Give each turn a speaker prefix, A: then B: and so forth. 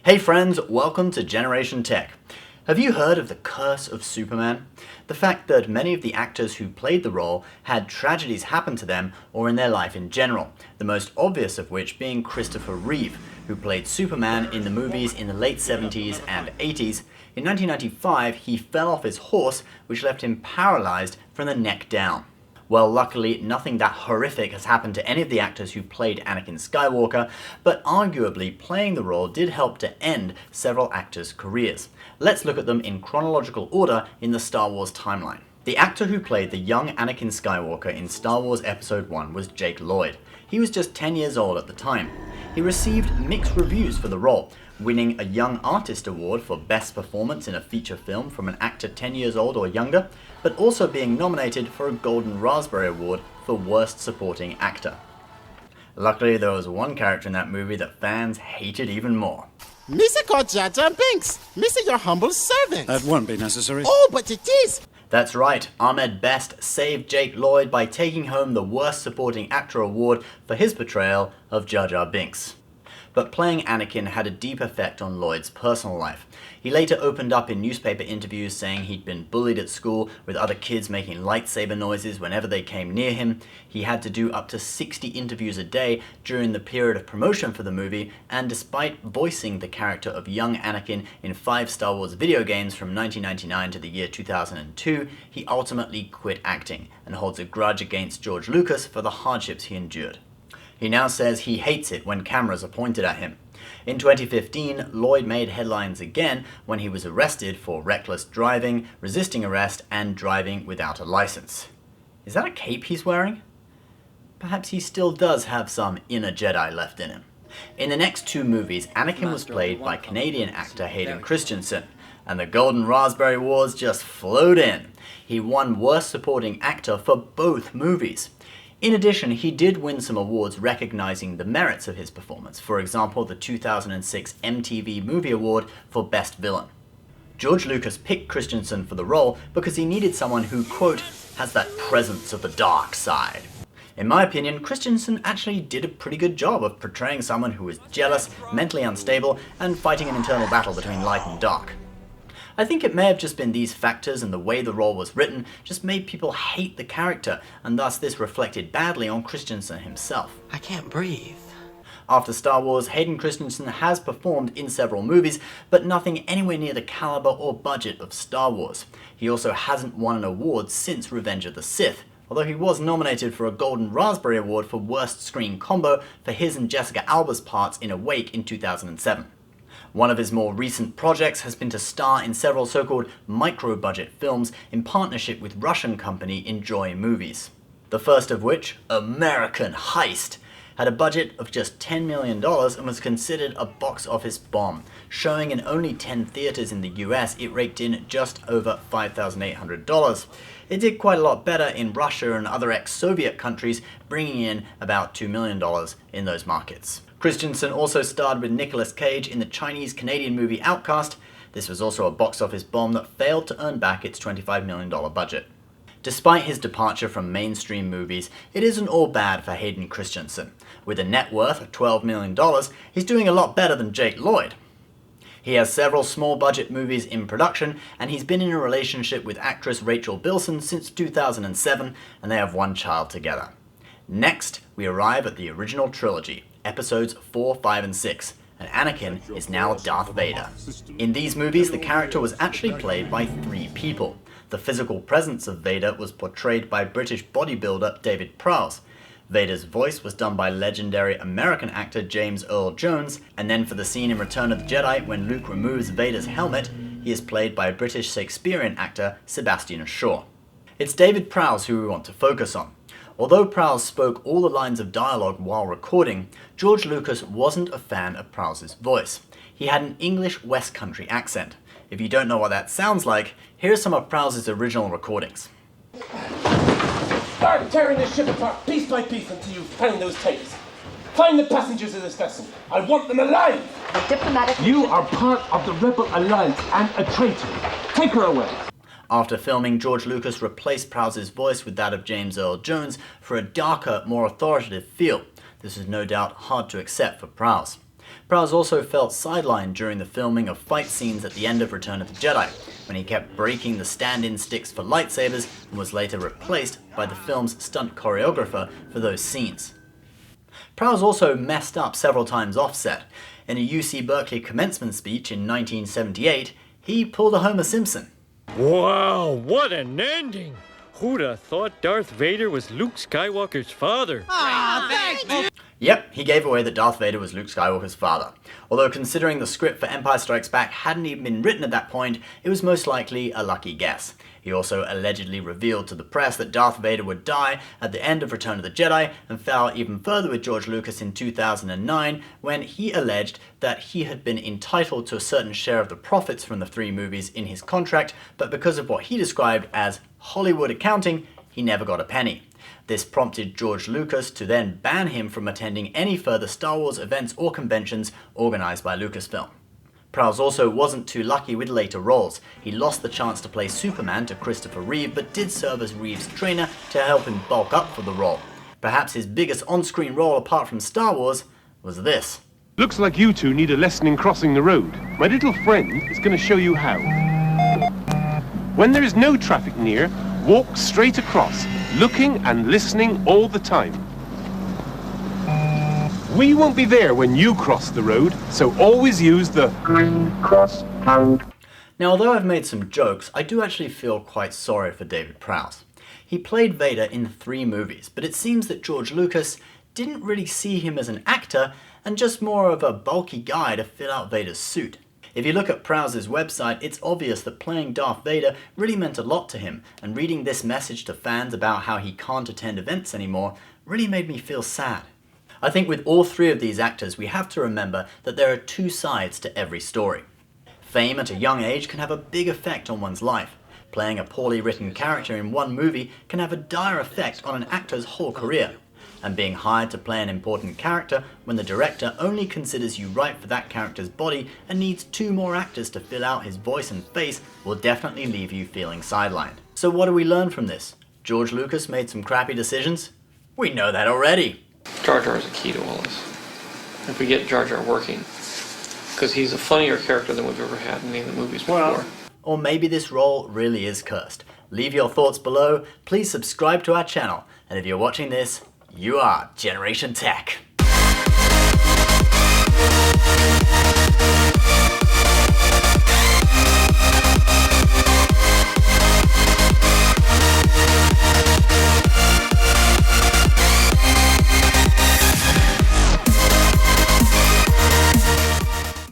A: Hey friends, welcome to Generation Tech. Have you heard of the curse of Superman? The fact that many of the actors who played the role had tragedies happen to them or in their life in general, the most obvious of which being Christopher Reeve, who played Superman in the movies in the late 70s and 80s. In 1995, he fell off his horse, which left him paralyzed from the neck down. Well, luckily, nothing that horrific has happened to any of the actors who played Anakin Skywalker, but arguably playing the role did help to end several actors' careers. Let's look at them in chronological order in the Star Wars timeline. The actor who played the young Anakin Skywalker in Star Wars Episode 1 was Jake Lloyd. He was just 10 years old at the time. He received mixed reviews for the role, winning a Young Artist Award for Best Performance in a Feature Film from an actor 10 years old or younger, but also being nominated for a Golden Raspberry Award for Worst Supporting Actor. Luckily, there was one character in that movie that fans hated even more.
B: Missa called Jar Jar Binks. Missa, your humble servant.
C: That won't be necessary.
B: Oh, but it is.
A: That's right, Ahmed Best saved Jake Lloyd by taking home the Worst Supporting Actor Award for his portrayal of Jar Jar Binks. But playing Anakin had a deep effect on Lloyd's personal life. He later opened up in newspaper interviews saying he'd been bullied at school, with other kids making lightsaber noises whenever they came near him. He had to do up to 60 interviews a day during the period of promotion for the movie, and despite voicing the character of young Anakin in 5 Star Wars video games from 1999 to the year 2002, he ultimately quit acting and holds a grudge against George Lucas for the hardships he endured. He now says he hates it when cameras are pointed at him. In 2015, Lloyd made headlines again when he was arrested for reckless driving, resisting arrest, and driving without a license. Is that a cape he's wearing? Perhaps he still does have some inner Jedi left in him. In the next 2 movies, Anakin was played by Canadian actor Hayden Christensen, and the Golden Raspberry Awards just flowed in. He won Worst Supporting Actor for both movies. In addition, he did win some awards recognizing the merits of his performance, for example the 2006 MTV Movie Award for Best Villain. George Lucas picked Christensen for the role because he needed someone who, quote, has that presence of the dark side. In my opinion, Christensen actually did a pretty good job of portraying someone who was jealous, mentally unstable, and fighting an internal battle between light and dark. I think it may have just been these factors and the way the role was written just made people hate the character, and thus this reflected badly on Christensen himself.
B: I can't breathe.
A: After Star Wars, Hayden Christensen has performed in several movies, but nothing anywhere near the caliber or budget of Star Wars. He also hasn't won an award since Revenge of the Sith, although he was nominated for a Golden Raspberry Award for Worst Screen Combo for his and Jessica Alba's parts in Awake in 2007. One of his more recent projects has been to star in several so-called micro-budget films in partnership with Russian company Enjoy Movies. The first of which, American Heist, had a budget of just $10 million and was considered a box office bomb. Showing in only 10 theaters in the US, it raked in just over $5,800. It did quite a lot better in Russia and other ex-Soviet countries, bringing in about $2 million in those markets. Christensen also starred with Nicolas Cage in the Chinese-Canadian movie Outcast. This was also a box office bomb that failed to earn back its $25 million budget. Despite his departure from mainstream movies, it isn't all bad for Hayden Christensen. With a net worth of $12 million, he's doing a lot better than Jake Lloyd. He has several small-budget movies in production, and he's been in a relationship with actress Rachel Bilson since 2007, and they have 1 child together. Next, we arrive at the original trilogy, Episodes 4, 5, and 6, and Anakin is now Darth Vader. In these movies, the character was actually played by 3 people. The physical presence of Vader was portrayed by British bodybuilder David Prowse. Vader's voice was done by legendary American actor James Earl Jones, and then for the scene in Return of the Jedi when Luke removes Vader's helmet, he is played by British Shakespearean actor Sebastian Shaw. It's David Prowse who we want to focus on. Although Prowse spoke all the lines of dialogue while recording, George Lucas wasn't a fan of Prowse's voice. He had an English West Country accent. If you don't know what that sounds like, here are some of Prowse's original recordings.
D: Start tearing this ship apart piece by piece until you find those tapes. Find the passengers of this vessel. I want them alive!
E: The diplomatic...
D: You are part of the Rebel Alliance and a traitor. Take her away.
A: After filming, George Lucas replaced Prowse's voice with that of James Earl Jones for a darker, more authoritative feel. This is no doubt hard to accept for Prowse. Prowse also felt sidelined during the filming of fight scenes at the end of Return of the Jedi, when he kept breaking the stand-in sticks for lightsabers and was later replaced by the film's stunt choreographer for those scenes. Prowse also messed up several times off set. In a UC Berkeley commencement speech in 1978, he pulled a Homer Simpson.
C: Wow, what an ending! Who'd have thought Darth Vader was Luke Skywalker's father?
A: Yep, he gave away that Darth Vader was Luke Skywalker's father. Although considering the script for Empire Strikes Back hadn't even been written at that point, it was most likely a lucky guess. He also allegedly revealed to the press that Darth Vader would die at the end of Return of the Jedi, and fell even further with George Lucas in 2009 when he alleged that he had been entitled to a certain share of the profits from the 3 movies in his contract, but because of what he described as Hollywood accounting, he never got a penny. This prompted George Lucas to then ban him from attending any further Star Wars events or conventions organized by Lucasfilm. Prowse also wasn't too lucky with later roles. He lost the chance to play Superman to Christopher Reeve, but did serve as Reeve's trainer to help him bulk up for the role. Perhaps his biggest on-screen role apart from Star Wars was this.
D: Looks like you two need a lesson in crossing the road. My little friend is going to show you how. When there is no traffic near, walk straight across, looking and listening all the time. We won't be there when you cross the road, so always use the green cross road.
A: Now, although I've made some jokes, I do actually feel quite sorry for David Prowse. He played Vader in 3 movies, but it seems that George Lucas didn't really see him as an actor and just more of a bulky guy to fill out Vader's suit. If you look at Prowse's website, it's obvious that playing Darth Vader really meant a lot to him, and reading this message to fans about how he can't attend events anymore really made me feel sad. I think with all 3 of these actors, we have to remember that there are 2 sides to every story. Fame at a young age can have a big effect on one's life. Playing a poorly written character in one movie can have a dire effect on an actor's whole career. And being hired to play an important character when the director only considers you right for that character's body and needs 2 more actors to fill out his voice and face will definitely leave you feeling sidelined. So what do we learn from this? George Lucas made some crappy decisions? We know that already.
E: Jar Jar is a key to all this. If we get Jar Jar working, because he's a funnier character than we've ever had in any of the movies before.
A: Or maybe this role really is cursed. Leave your thoughts below, please subscribe to our channel, and if you're watching this, you are Generation Tech.